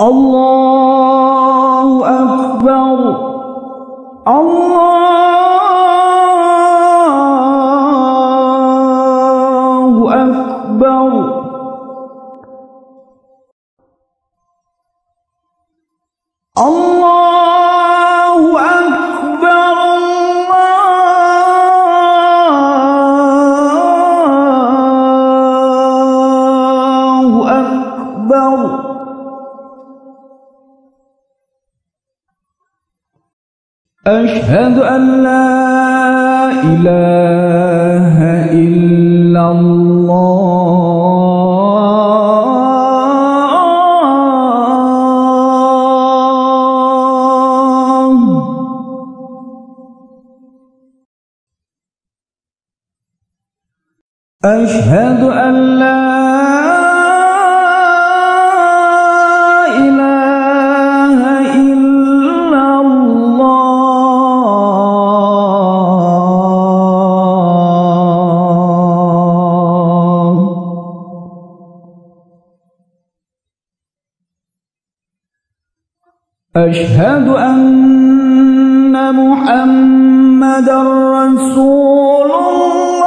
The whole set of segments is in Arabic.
الله أكبر الله أكبر الله أكبر الله أكبر أشهد أن لا إله إلا الله أشهد أن لا إله إلا الله أشهد أن محمدًا رسول الله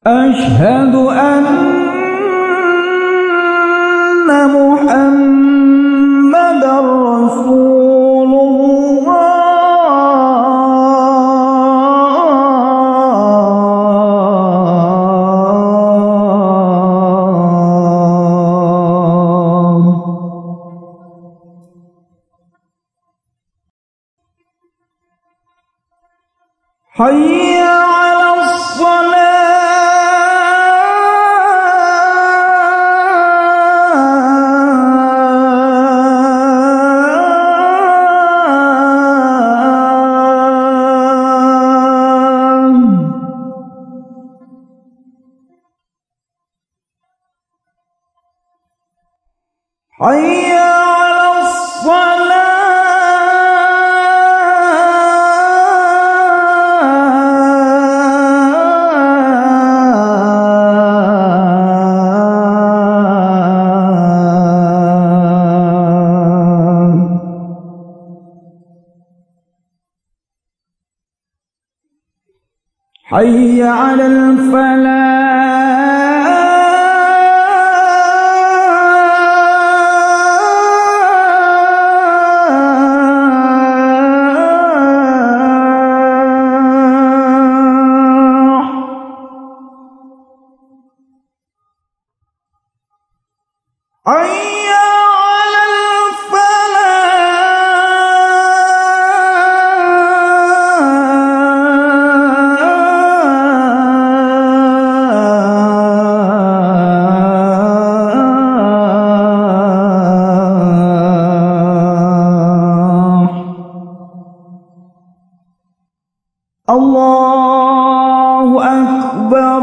أشهد أن محمدًا رسول الله حي على حي على حي على الفلاح حي على الله أكبر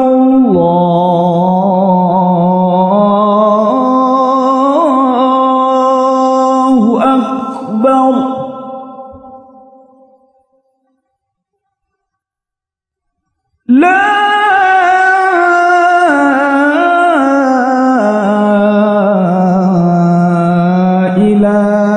الله أكبر لا إله